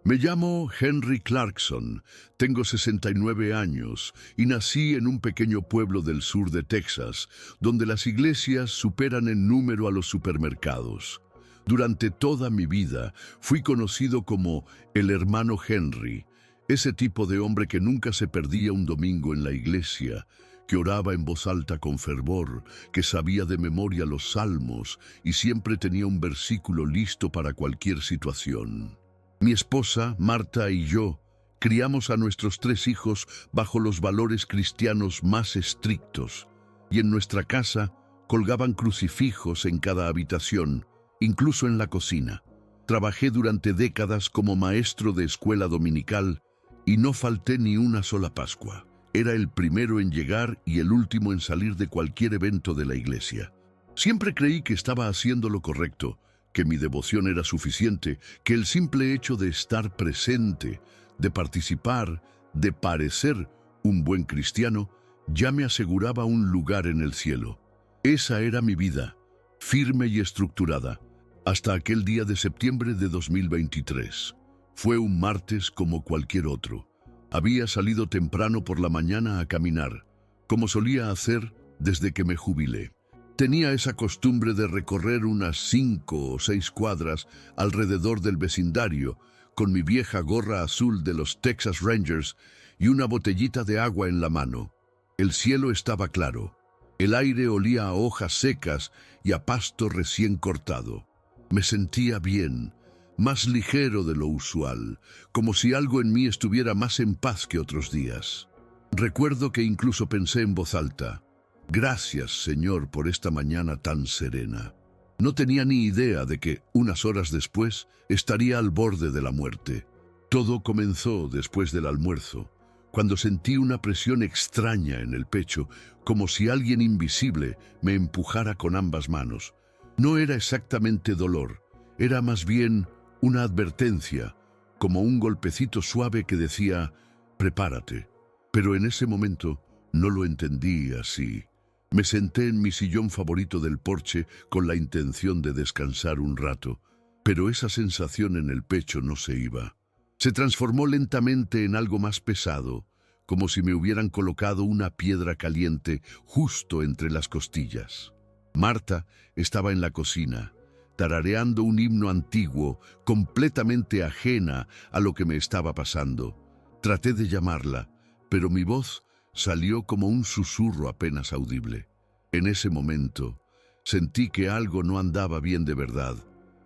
Me llamo Henry Clarkson, tengo 69 años y nací en un pequeño pueblo del sur de Texas, donde las iglesias superan en número a los supermercados. Durante toda mi vida fui conocido como el hermano Henry, ese tipo de hombre que nunca se perdía un domingo en la iglesia, que oraba en voz alta con fervor, que sabía de memoria los salmos y siempre tenía un versículo listo para cualquier situación. Mi esposa, Marta, y yo criamos a nuestros 3 hijos bajo los valores cristianos más estrictos, y en nuestra casa colgaban crucifijos en cada habitación, incluso en la cocina. Trabajé durante décadas como maestro de escuela dominical y no falté ni una sola Pascua. Era el primero en llegar y el último en salir de cualquier evento de la iglesia. Siempre creí que estaba haciendo lo correcto, que mi devoción era suficiente, que el simple hecho de estar presente, de participar, de parecer un buen cristiano, ya me aseguraba un lugar en el cielo. Esa era mi vida, firme y estructurada, hasta aquel día de septiembre de 2023. Fue un martes como cualquier otro. Había salido temprano por la mañana a caminar, como solía hacer desde que me jubilé. Tenía esa costumbre de recorrer unas 5 o 6 cuadras alrededor del vecindario, con mi vieja gorra azul de los Texas Rangers y una botellita de agua en la mano. El cielo estaba claro. El aire olía a hojas secas y a pasto recién cortado. Me sentía bien, más ligero de lo usual, como si algo en mí estuviera más en paz que otros días. Recuerdo que incluso pensé en voz alta: «Gracias, Señor, por esta mañana tan serena». No tenía ni idea de que, unas horas después, estaría al borde de la muerte. Todo comenzó después del almuerzo, cuando sentí una presión extraña en el pecho, como si alguien invisible me empujara con ambas manos. No era exactamente dolor, era más bien una advertencia, como un golpecito suave que decía: «Prepárate». Pero en ese momento no lo entendí así. Me senté en mi sillón favorito del porche con la intención de descansar un rato, pero esa sensación en el pecho no se iba. Se transformó lentamente en algo más pesado, como si me hubieran colocado una piedra caliente justo entre las costillas. Marta estaba en la cocina, tarareando un himno antiguo, completamente ajena a lo que me estaba pasando. Traté de llamarla, pero mi voz salió como un susurro apenas audible. En ese momento, sentí que algo no andaba bien de verdad.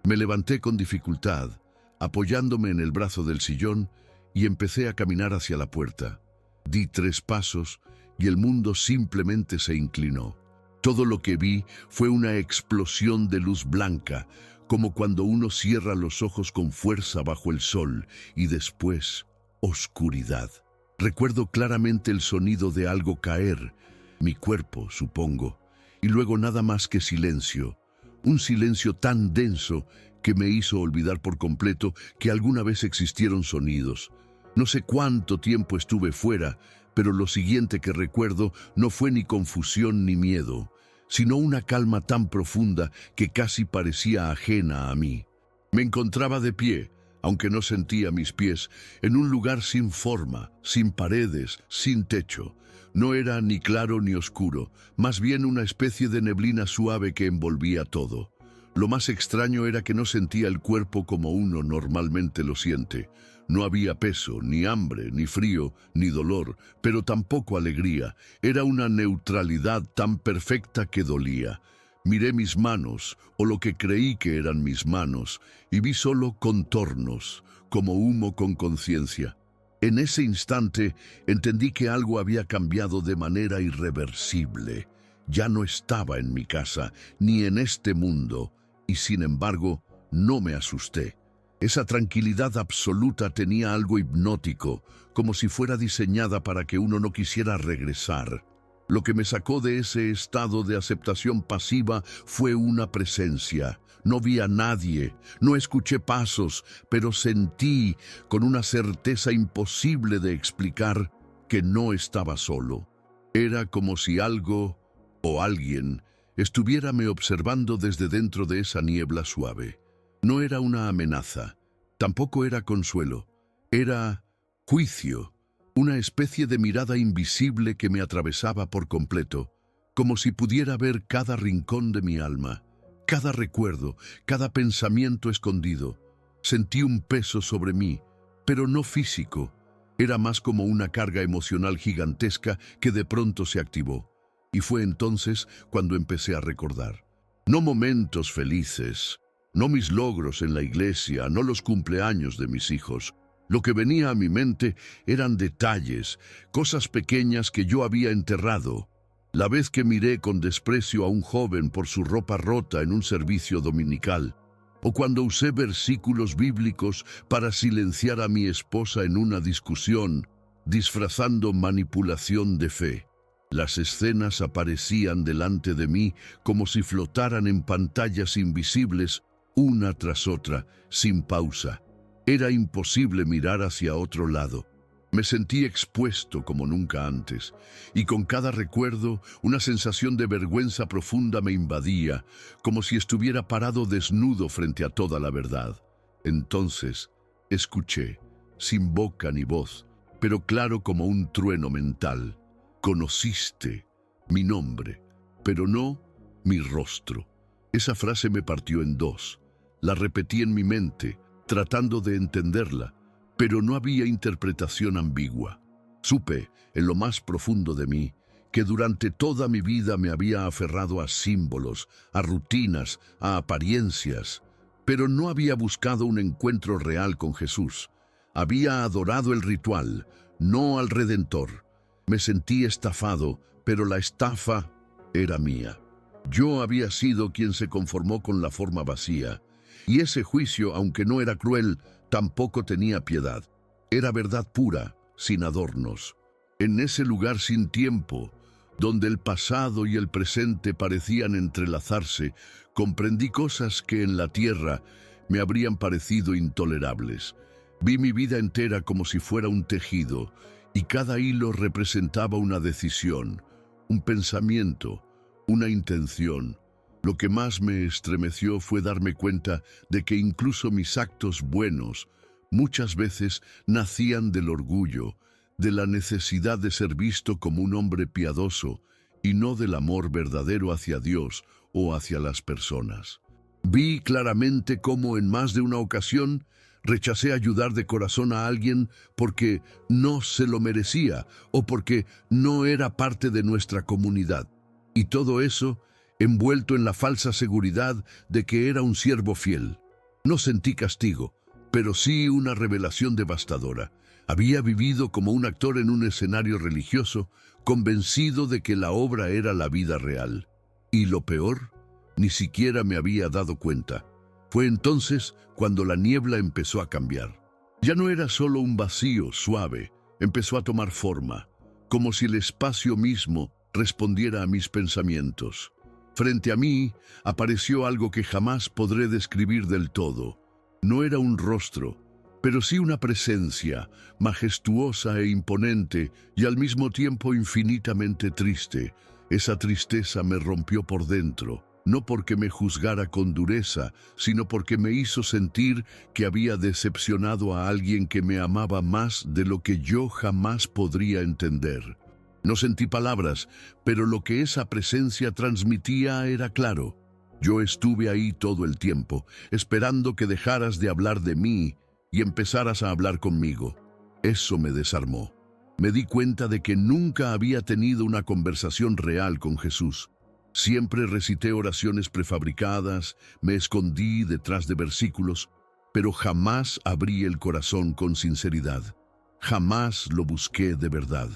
Me levanté con dificultad, apoyándome en el brazo del sillón, y empecé a caminar hacia la puerta. Di 3 pasos y el mundo simplemente se inclinó. Todo lo que vi fue una explosión de luz blanca, como cuando uno cierra los ojos con fuerza bajo el sol, y después, oscuridad. Recuerdo claramente el sonido de algo caer, mi cuerpo, supongo, y luego nada más que silencio. Un silencio tan denso que me hizo olvidar por completo que alguna vez existieron sonidos. No sé cuánto tiempo estuve fuera, pero lo siguiente que recuerdo no fue ni confusión ni miedo, sino una calma tan profunda que casi parecía ajena a mí. Me encontraba de pie, aunque no sentía mis pies, en un lugar sin forma, sin paredes, sin techo. No era ni claro ni oscuro, más bien una especie de neblina suave que envolvía todo. Lo más extraño era que no sentía el cuerpo como uno normalmente lo siente. No había peso, ni hambre, ni frío, ni dolor, pero tampoco alegría. Era una neutralidad tan perfecta que dolía. Miré mis manos, o lo que creí que eran mis manos, y vi solo contornos, como humo con conciencia. En ese instante entendí que algo había cambiado de manera irreversible. Ya no estaba en mi casa, ni en este mundo, y sin embargo no me asusté. Esa tranquilidad absoluta tenía algo hipnótico, como si fuera diseñada para que uno no quisiera regresar. Lo que me sacó de ese estado de aceptación pasiva fue una presencia. No vi a nadie, no escuché pasos, pero sentí, con una certeza imposible de explicar, que no estaba solo. Era como si algo o alguien estuviera me observando desde dentro de esa niebla suave. No era una amenaza, tampoco era consuelo, Era juicio, una especie de mirada invisible que me atravesaba por completo, como si pudiera ver cada rincón de mi alma, cada recuerdo, cada pensamiento escondido. Sentí un peso sobre mí, pero no físico. Era más como una carga emocional gigantesca que de pronto se activó. Y fue entonces cuando empecé a recordar. No momentos felices, no mis logros en la iglesia, no los cumpleaños de mis hijos. Lo que venía a mi mente eran detalles, cosas pequeñas que yo había enterrado. La vez que miré con desprecio a un joven por su ropa rota en un servicio dominical, o cuando usé versículos bíblicos para silenciar a mi esposa en una discusión, disfrazando manipulación de fe. Las escenas aparecían delante de mí como si flotaran en pantallas invisibles, una tras otra, sin pausa. Era imposible mirar hacia otro lado. Me sentí expuesto como nunca antes, y con cada recuerdo una sensación de vergüenza profunda me invadía, como si estuviera parado desnudo frente a toda la verdad. Entonces, escuché, sin boca ni voz, pero claro como un trueno mental: conociste mi nombre, pero no mi rostro. Esa frase me partió en dos. La repetí en mi mente, tratando de entenderla, pero no había interpretación ambigua. Supe, en lo más profundo de mí, que durante toda mi vida me había aferrado a símbolos, a rutinas, a apariencias, pero no había buscado un encuentro real con Jesús. Había adorado el ritual, no al Redentor. Me sentí estafado, pero la estafa era mía. Yo había sido quien se conformó con la forma vacía, y ese juicio, aunque no era cruel, tampoco tenía piedad. Era verdad pura, sin adornos. En ese lugar sin tiempo, donde el pasado y el presente parecían entrelazarse, comprendí cosas que en la tierra me habrían parecido intolerables. Vi mi vida entera como si fuera un tejido, y cada hilo representaba una decisión, un pensamiento, una intención. Lo que más me estremeció fue darme cuenta de que incluso mis actos buenos muchas veces nacían del orgullo, de la necesidad de ser visto como un hombre piadoso y no del amor verdadero hacia Dios o hacia las personas. Vi claramente cómo en más de una ocasión rechacé ayudar de corazón a alguien porque no se lo merecía o porque no era parte de nuestra comunidad. Y todo eso envuelto en la falsa seguridad de que era un siervo fiel. No sentí castigo, pero sí una revelación devastadora. Había vivido como un actor en un escenario religioso, convencido de que la obra era la vida real. Y lo peor, ni siquiera me había dado cuenta. Fue entonces cuando la niebla empezó a cambiar. Ya no era solo un vacío suave, empezó a tomar forma, como si el espacio mismo respondiera a mis pensamientos. Frente a mí apareció algo que jamás podré describir del todo. No era un rostro, pero sí una presencia, majestuosa e imponente y al mismo tiempo infinitamente triste. Esa tristeza me rompió por dentro, no porque me juzgara con dureza, sino porque me hizo sentir que había decepcionado a alguien que me amaba más de lo que yo jamás podría entender. No sentí palabras, pero lo que esa presencia transmitía era claro. Yo estuve ahí todo el tiempo, esperando que dejaras de hablar de mí y empezaras a hablar conmigo. Eso me desarmó. Me di cuenta de que nunca había tenido una conversación real con Jesús. Siempre recité oraciones prefabricadas, me escondí detrás de versículos, pero jamás abrí el corazón con sinceridad. Jamás lo busqué de verdad.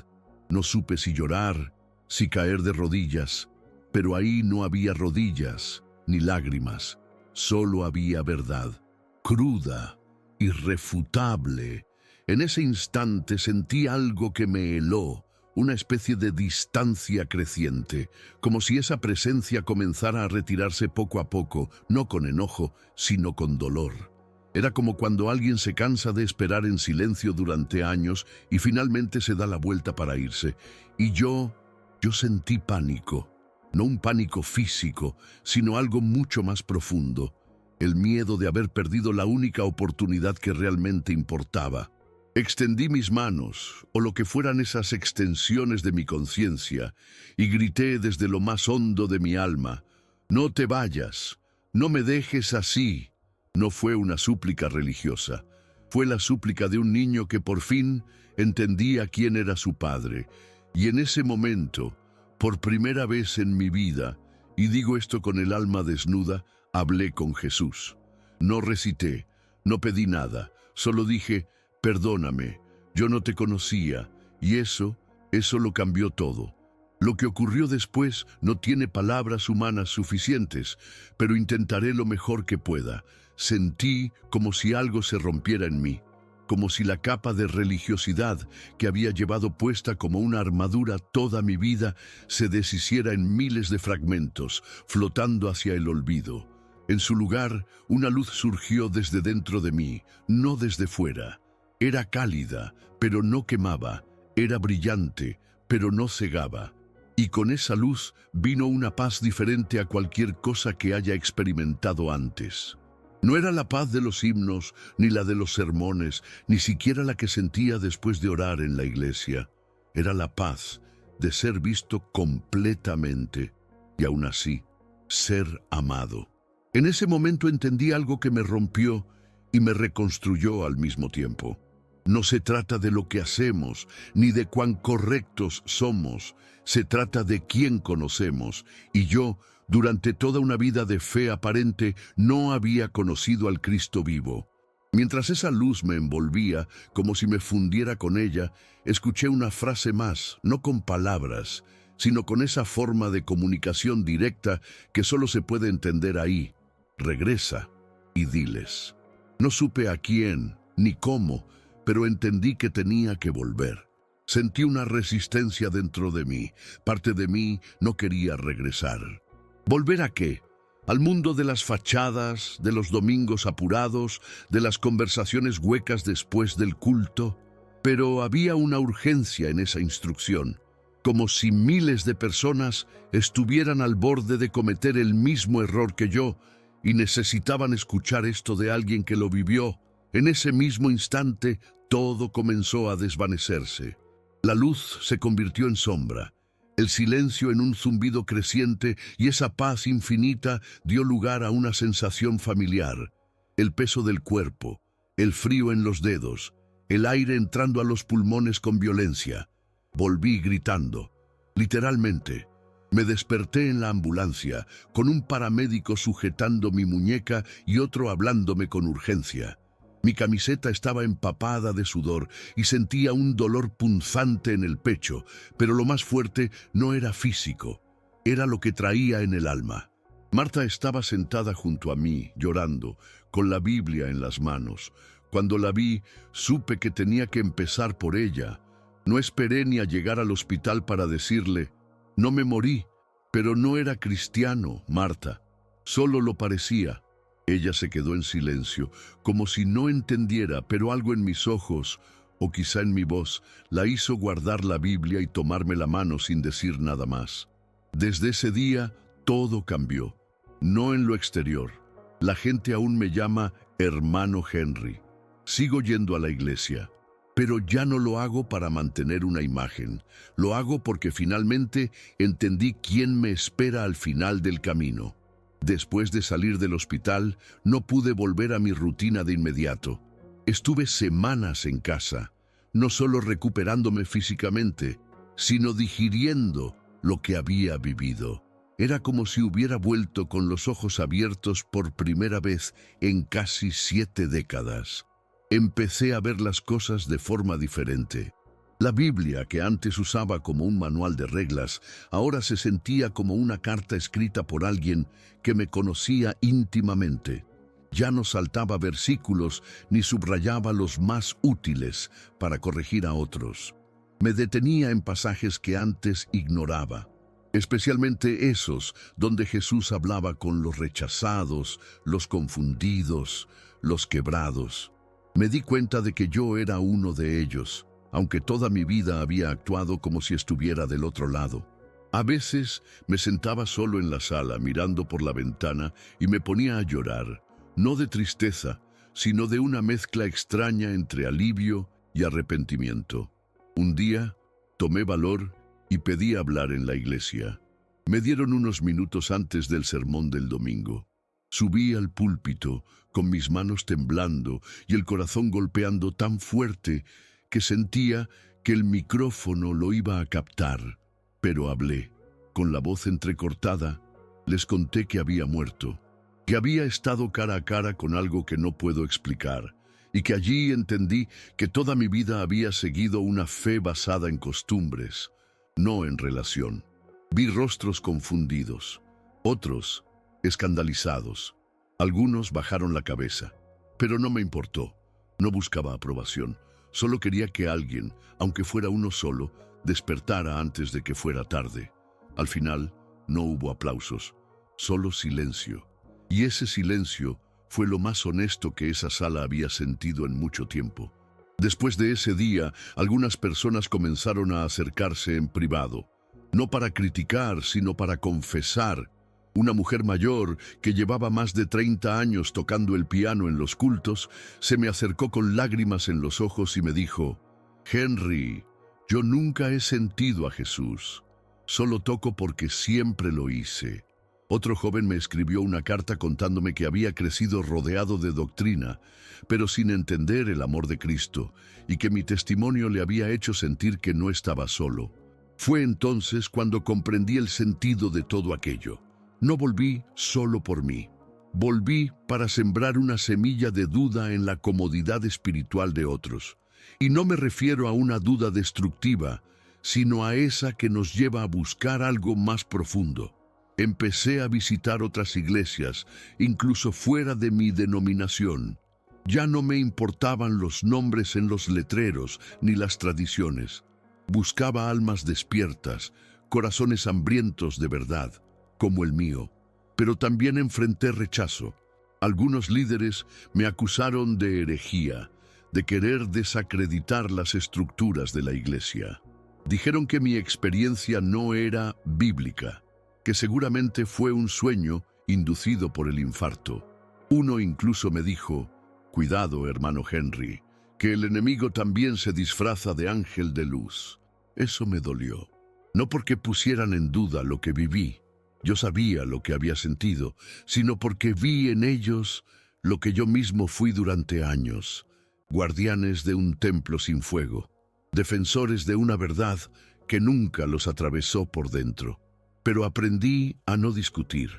No supe si llorar, si caer de rodillas, pero ahí no había rodillas ni lágrimas, solo había verdad, cruda, irrefutable. En ese instante sentí algo que me heló, una especie de distancia creciente, como si esa presencia comenzara a retirarse poco a poco, no con enojo, sino con dolor. Era como cuando alguien se cansa de esperar en silencio durante años y finalmente se da la vuelta para irse. Y yo sentí pánico, no un pánico físico, sino algo mucho más profundo, el miedo de haber perdido la única oportunidad que realmente importaba. Extendí mis manos, o lo que fueran esas extensiones de mi conciencia, y grité desde lo más hondo de mi alma: «No te vayas, no me dejes así». No fue una súplica religiosa, fue la súplica de un niño que por fin entendía quién era su padre. Y en ese momento, por primera vez en mi vida, y digo esto con el alma desnuda, hablé con Jesús. No recité, no pedí nada, solo dije: «Perdóname, yo no te conocía», y eso lo cambió todo. Lo que ocurrió después no tiene palabras humanas suficientes, pero intentaré lo mejor que pueda. Sentí como si algo se rompiera en mí, como si la capa de religiosidad que había llevado puesta como una armadura toda mi vida se deshiciera en miles de fragmentos, flotando hacia el olvido. En su lugar, una luz surgió desde dentro de mí, no desde fuera. Era cálida, pero no quemaba. Era brillante, pero no cegaba. Y con esa luz vino una paz diferente a cualquier cosa que haya experimentado antes. No era la paz de los himnos, ni la de los sermones, ni siquiera la que sentía después de orar en la iglesia. Era la paz de ser visto completamente y aún así, ser amado. En ese momento entendí algo que me rompió y me reconstruyó al mismo tiempo. No se trata de lo que hacemos, ni de cuán correctos somos. Se trata de quién conocemos. Y yo, durante toda una vida de fe aparente, no había conocido al Cristo vivo. Mientras esa luz me envolvía, como si me fundiera con ella, escuché una frase más, no con palabras, sino con esa forma de comunicación directa que solo se puede entender ahí. Regresa y diles. No supe a quién, ni cómo, pero entendí que tenía que volver. Sentí una resistencia dentro de mí. Parte de mí no quería regresar. ¿Volver a qué? Al mundo de las fachadas, de los domingos apurados, de las conversaciones huecas después del culto. Pero había una urgencia en esa instrucción, como si miles de personas estuvieran al borde de cometer el mismo error que yo y necesitaban escuchar esto de alguien que lo vivió. En ese mismo instante, todo comenzó a desvanecerse. La luz se convirtió en sombra, el silencio en un zumbido creciente, y esa paz infinita dio lugar a una sensación familiar. El peso del cuerpo, el frío en los dedos, el aire entrando a los pulmones con violencia. Volví gritando, literalmente. Me desperté en la ambulancia, con un paramédico sujetando mi muñeca y otro hablándome con urgencia. Mi camiseta estaba empapada de sudor y sentía un dolor punzante en el pecho, pero lo más fuerte no era físico, era lo que traía en el alma. Marta estaba sentada junto a mí, llorando, con la Biblia en las manos. Cuando la vi, supe que tenía que empezar por ella. No esperé ni a llegar al hospital para decirle: «No me morí, pero no era cristiano, Marta. Solo lo parecía». Ella se quedó en silencio, como si no entendiera, pero algo en mis ojos, o quizá en mi voz, la hizo guardar la Biblia y tomarme la mano sin decir nada más. Desde ese día, todo cambió. No en lo exterior. La gente aún me llama hermano Henry. Sigo yendo a la iglesia, pero ya no lo hago para mantener una imagen. Lo hago porque finalmente entendí quién me espera al final del camino. Después de salir del hospital, no pude volver a mi rutina de inmediato. Estuve semanas en casa, no solo recuperándome físicamente, sino digiriendo lo que había vivido. Era como si hubiera vuelto con los ojos abiertos por primera vez en casi 7 décadas. Empecé a ver las cosas de forma diferente. La Biblia, que antes usaba como un manual de reglas, ahora se sentía como una carta escrita por alguien que me conocía íntimamente. Ya no saltaba versículos ni subrayaba los más útiles para corregir a otros. Me detenía en pasajes que antes ignoraba, especialmente esos donde Jesús hablaba con los rechazados, los confundidos, los quebrados. Me di cuenta de que yo era uno de ellos, aunque toda mi vida había actuado como si estuviera del otro lado. A veces me sentaba solo en la sala mirando por la ventana y me ponía a llorar, no de tristeza, sino de una mezcla extraña entre alivio y arrepentimiento. Un día, tomé valor y pedí hablar en la iglesia. Me dieron unos minutos antes del sermón del domingo. Subí al púlpito con mis manos temblando y el corazón golpeando tan fuerte que sentía que el micrófono lo iba a captar. Pero hablé. Con la voz entrecortada, les conté que había muerto, que había estado cara a cara con algo que no puedo explicar, y que allí entendí que toda mi vida había seguido una fe basada en costumbres, no en relación. Vi rostros confundidos, otros escandalizados. Algunos bajaron la cabeza, pero no me importó. No buscaba aprobación. Solo quería que alguien, aunque fuera uno solo, despertara antes de que fuera tarde. Al final, no hubo aplausos, solo silencio. Y ese silencio fue lo más honesto que esa sala había sentido en mucho tiempo. Después de ese día, algunas personas comenzaron a acercarse en privado, no para criticar, sino para confesar. Una mujer mayor, que llevaba más de 30 años tocando el piano en los cultos, se me acercó con lágrimas en los ojos y me dijo: «Henry, yo nunca he sentido a Jesús. Solo toco porque siempre lo hice». Otro joven me escribió una carta contándome que había crecido rodeado de doctrina, pero sin entender el amor de Cristo, y que mi testimonio le había hecho sentir que no estaba solo. Fue entonces cuando comprendí el sentido de todo aquello. No volví solo por mí. Volví para sembrar una semilla de duda en la comodidad espiritual de otros. Y no me refiero a una duda destructiva, sino a esa que nos lleva a buscar algo más profundo. Empecé a visitar otras iglesias, incluso fuera de mi denominación. Ya no me importaban los nombres en los letreros ni las tradiciones. Buscaba almas despiertas, corazones hambrientos de verdad, como el mío. Pero también enfrenté rechazo. Algunos líderes me acusaron de herejía, de querer desacreditar las estructuras de la iglesia. Dijeron que mi experiencia no era bíblica, que seguramente fue un sueño inducido por el infarto. Uno incluso me dijo: «Cuidado, hermano Henry, que el enemigo también se disfraza de ángel de luz». Eso me dolió. No porque pusieran en duda lo que viví, yo sabía lo que había sentido, sino porque vi en ellos lo que yo mismo fui durante años: guardianes de un templo sin fuego, defensores de una verdad que nunca los atravesó por dentro. Pero aprendí a no discutir.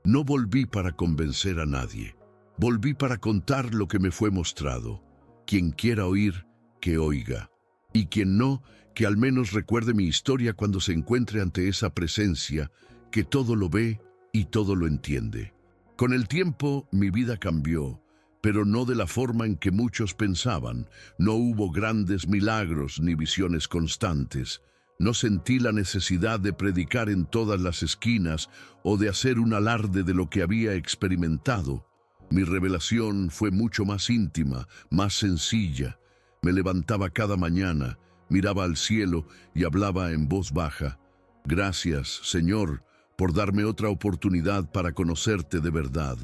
No volví para convencer a nadie. Volví para contar lo que me fue mostrado. Quien quiera oír, que oiga. Y quien no, que al menos recuerde mi historia cuando se encuentre ante esa presencia que todo lo ve y todo lo entiende. Con el tiempo, mi vida cambió, pero no de la forma en que muchos pensaban. No hubo grandes milagros ni visiones constantes. No sentí la necesidad de predicar en todas las esquinas o de hacer un alarde de lo que había experimentado. Mi revelación fue mucho más íntima, más sencilla. Me levantaba cada mañana, miraba al cielo y hablaba en voz baja: «Gracias, Señor, por darme otra oportunidad para conocerte de verdad».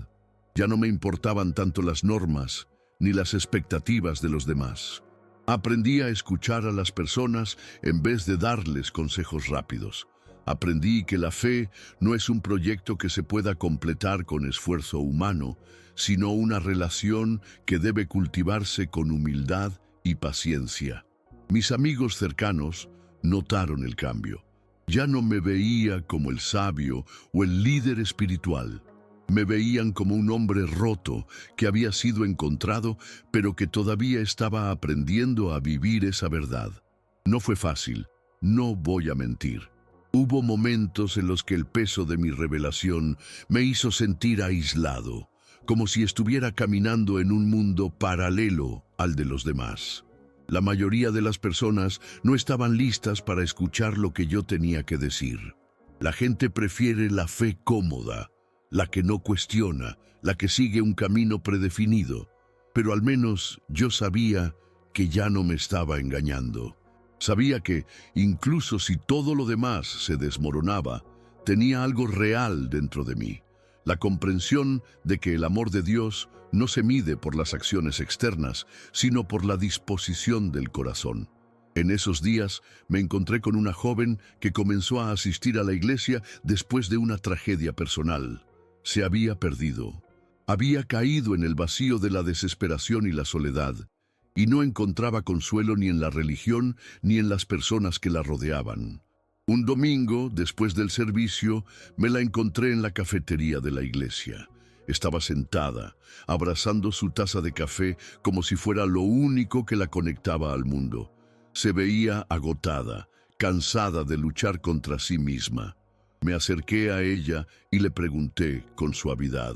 Ya no me importaban tanto las normas ni las expectativas de los demás. Aprendí a escuchar a las personas en vez de darles consejos rápidos. Aprendí que la fe no es un proyecto que se pueda completar con esfuerzo humano, sino una relación que debe cultivarse con humildad y paciencia. Mis amigos cercanos notaron el cambio. Ya no me veía como el sabio o el líder espiritual. Me veían como un hombre roto que había sido encontrado, pero que todavía estaba aprendiendo a vivir esa verdad. No fue fácil, no voy a mentir. Hubo momentos en los que el peso de mi revelación me hizo sentir aislado, como si estuviera caminando en un mundo paralelo al de los demás. La mayoría de las personas no estaban listas para escuchar lo que yo tenía que decir. La gente prefiere la fe cómoda, la que no cuestiona, la que sigue un camino predefinido. Pero al menos yo sabía que ya no me estaba engañando. Sabía que, incluso si todo lo demás se desmoronaba, tenía algo real dentro de mí: la comprensión de que el amor de Dios no se mide por las acciones externas, sino por la disposición del corazón. En esos días me encontré con una joven que comenzó a asistir a la iglesia después de una tragedia personal. Se había perdido. Había caído en el vacío de la desesperación y la soledad, y no encontraba consuelo ni en la religión ni en las personas que la rodeaban. Un domingo, después del servicio, me la encontré en la cafetería de la iglesia. Estaba sentada, abrazando su taza de café como si fuera lo único que la conectaba al mundo. Se veía agotada, cansada de luchar contra sí misma. Me acerqué a ella y le pregunté con suavidad: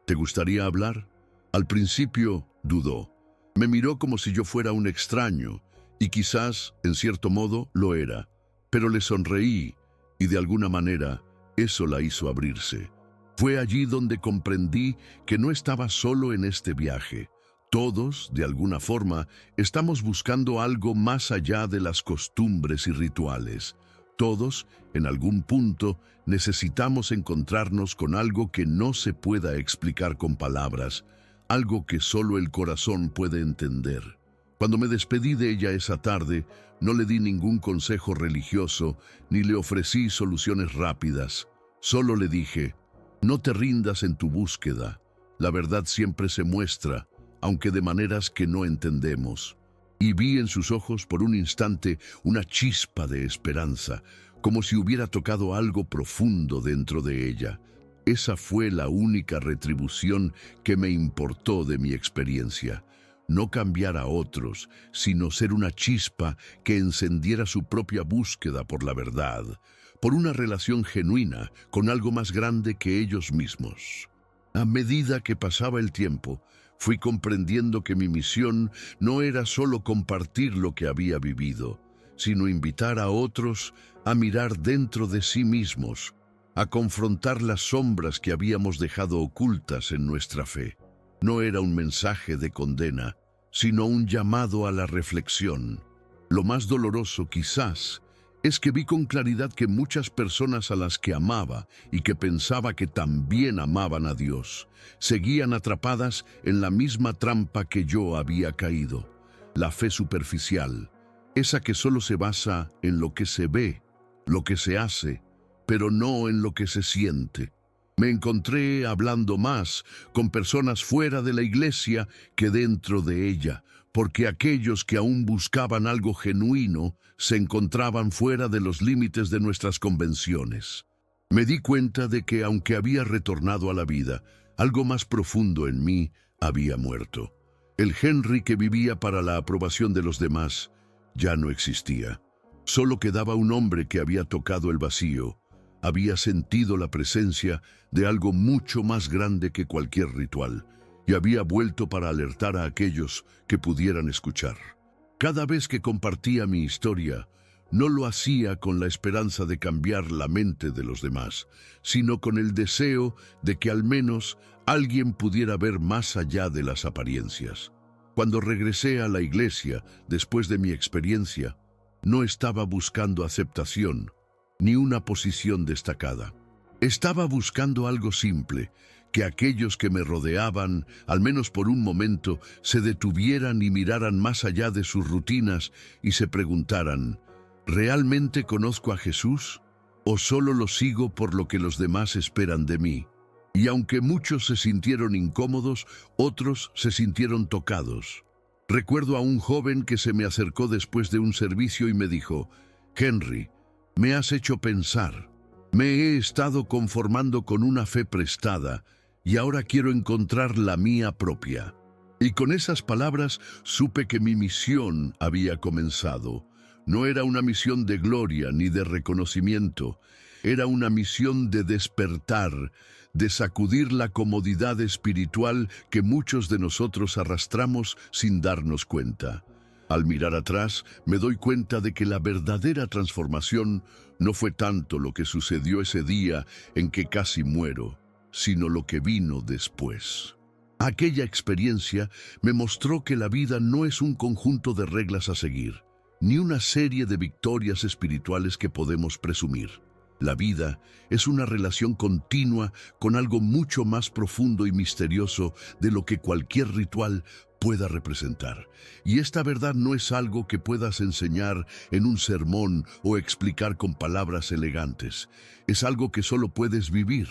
¿te gustaría hablar? Al principio dudó. Me miró como si yo fuera un extraño, y quizás, en cierto modo, lo era. Pero le sonreí, y de alguna manera, eso la hizo abrirse. Fue allí donde comprendí que no estaba solo en este viaje. Todos, de alguna forma, estamos buscando algo más allá de las costumbres y rituales. Todos, en algún punto, necesitamos encontrarnos con algo que no se pueda explicar con palabras, algo que solo el corazón puede entender. Cuando me despedí de ella esa tarde, no le di ningún consejo religioso, ni le ofrecí soluciones rápidas. Solo le dije: no te rindas en tu búsqueda. La verdad siempre se muestra, aunque de maneras que no entendemos. Y vi en sus ojos por un instante una chispa de esperanza, como si hubiera tocado algo profundo dentro de ella. Esa fue la única retribución que me importó de mi experiencia. No cambiar a otros, sino ser una chispa que encendiera su propia búsqueda por la verdad, por una relación genuina con algo más grande que ellos mismos. A medida que pasaba el tiempo, fui comprendiendo que mi misión no era solo compartir lo que había vivido, sino invitar a otros a mirar dentro de sí mismos, a confrontar las sombras que habíamos dejado ocultas en nuestra fe. No era un mensaje de condena, sino un llamado a la reflexión. Lo más doloroso, quizás, es que vi con claridad que muchas personas a las que amaba y que pensaba que también amaban a Dios, seguían atrapadas en la misma trampa que yo había caído. La fe superficial, esa que solo se basa en lo que se ve, lo que se hace, pero no en lo que se siente. Me encontré hablando más con personas fuera de la iglesia que dentro de ella, porque aquellos que aún buscaban algo genuino se encontraban fuera de los límites de nuestras convenciones. Me di cuenta de que, aunque había retornado a la vida, algo más profundo en mí había muerto. El Henry que vivía para la aprobación de los demás ya no existía. Solo quedaba un hombre que había tocado el vacío, había sentido la presencia de algo mucho más grande que cualquier ritual, y había vuelto para alertar a aquellos que pudieran escuchar. Cada vez que compartía mi historia, no lo hacía con la esperanza de cambiar la mente de los demás, sino con el deseo de que al menos alguien pudiera ver más allá de las apariencias. Cuando regresé a la iglesia, después de mi experiencia, no estaba buscando aceptación, ni una posición destacada. Estaba buscando algo simple, que aquellos que me rodeaban, al menos por un momento, se detuvieran y miraran más allá de sus rutinas y se preguntaran: ¿realmente conozco a Jesús? ¿O solo lo sigo por lo que los demás esperan de mí? Y aunque muchos se sintieron incómodos, otros se sintieron tocados. Recuerdo a un joven que se me acercó después de un servicio y me dijo: Henry, me has hecho pensar. Me he estado conformando con una fe prestada y ahora quiero encontrar la mía propia. Y con esas palabras supe que mi misión había comenzado. No era una misión de gloria ni de reconocimiento. Era una misión de despertar, de sacudir la comodidad espiritual que muchos de nosotros arrastramos sin darnos cuenta. Al mirar atrás, me doy cuenta de que la verdadera transformación no fue tanto lo que sucedió ese día en que casi muero, sino lo que vino después. Aquella experiencia me mostró que la vida no es un conjunto de reglas a seguir, ni una serie de victorias espirituales que podemos presumir. La vida es una relación continua con algo mucho más profundo y misterioso de lo que cualquier ritual pueda representar. Y esta verdad no es algo que puedas enseñar en un sermón o explicar con palabras elegantes. Es algo que solo puedes vivir.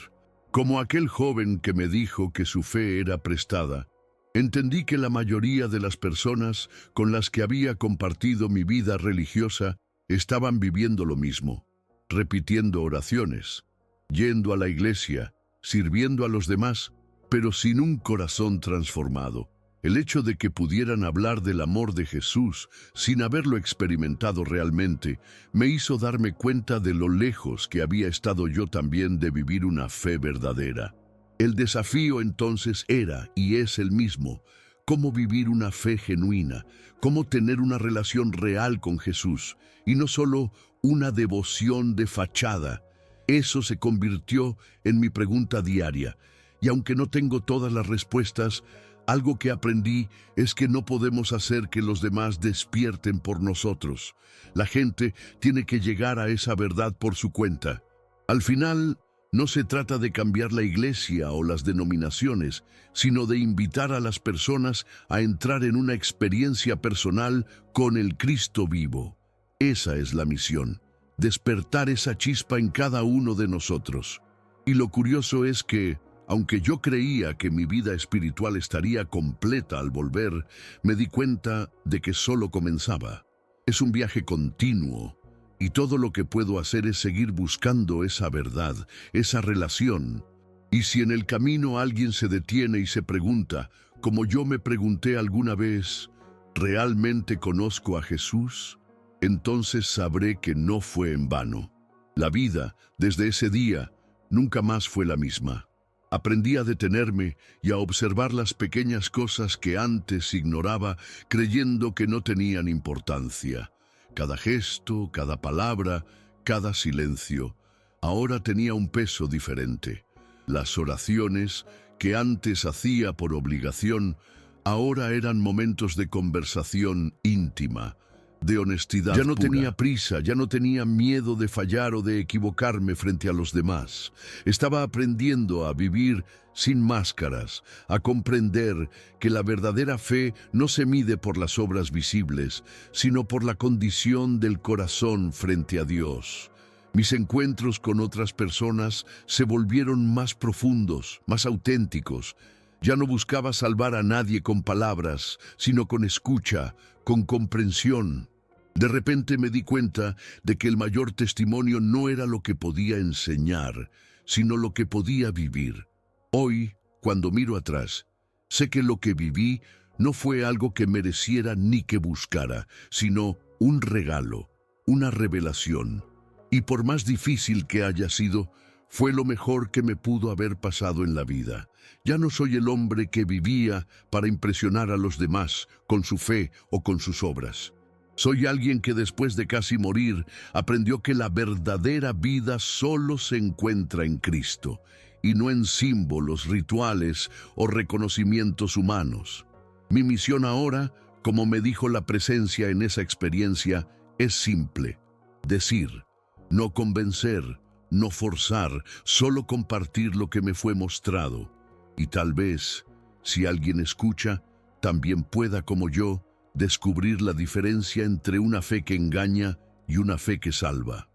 Como aquel joven que me dijo que su fe era prestada, entendí que la mayoría de las personas con las que había compartido mi vida religiosa estaban viviendo lo mismo, repitiendo oraciones, yendo a la iglesia, sirviendo a los demás, pero sin un corazón transformado. El hecho de que pudieran hablar del amor de Jesús sin haberlo experimentado realmente me hizo darme cuenta de lo lejos que había estado yo también de vivir una fe verdadera. El desafío entonces era y es el mismo: cómo vivir una fe genuina, cómo tener una relación real con Jesús y no solo una devoción de fachada. Eso se convirtió en mi pregunta diaria, y aunque no tengo todas las respuestas, algo que aprendí es que no podemos hacer que los demás despierten por nosotros. La gente tiene que llegar a esa verdad por su cuenta. Al final, no se trata de cambiar la iglesia o las denominaciones, sino de invitar a las personas a entrar en una experiencia personal con el Cristo vivo. Esa es la misión, despertar esa chispa en cada uno de nosotros. Y lo curioso es que, aunque yo creía que mi vida espiritual estaría completa al volver, me di cuenta de que solo comenzaba. Es un viaje continuo, y todo lo que puedo hacer es seguir buscando esa verdad, esa relación. Y si en el camino alguien se detiene y se pregunta, como yo me pregunté alguna vez, ¿realmente conozco a Jesús? Entonces sabré que no fue en vano. La vida, desde ese día, nunca más fue la misma. Aprendí a detenerme y a observar las pequeñas cosas que antes ignoraba, creyendo que no tenían importancia. Cada gesto, cada palabra, cada silencio, ahora tenía un peso diferente. Las oraciones, que antes hacía por obligación, ahora eran momentos de conversación íntima, de honestidad pura. Ya no tenía prisa, ya no tenía miedo de fallar o de equivocarme frente a los demás. Estaba aprendiendo a vivir sin máscaras, a comprender que la verdadera fe no se mide por las obras visibles, sino por la condición del corazón frente a Dios. Mis encuentros con otras personas se volvieron más profundos, más auténticos. Ya no buscaba salvar a nadie con palabras, sino con escucha, con comprensión. De repente me di cuenta de que el mayor testimonio no era lo que podía enseñar, sino lo que podía vivir. Hoy, cuando miro atrás, sé que lo que viví no fue algo que mereciera ni que buscara, sino un regalo, una revelación. Y por más difícil que haya sido, fue lo mejor que me pudo haber pasado en la vida. Ya no soy el hombre que vivía para impresionar a los demás con su fe o con sus obras. Soy alguien que después de casi morir aprendió que la verdadera vida solo se encuentra en Cristo y no en símbolos, rituales o reconocimientos humanos. Mi misión ahora, como me dijo la presencia en esa experiencia, es simple: decir, no convencer, no forzar, solo compartir lo que me fue mostrado. Y tal vez, si alguien escucha, también pueda, como yo, descubrir la diferencia entre una fe que engaña y una fe que salva.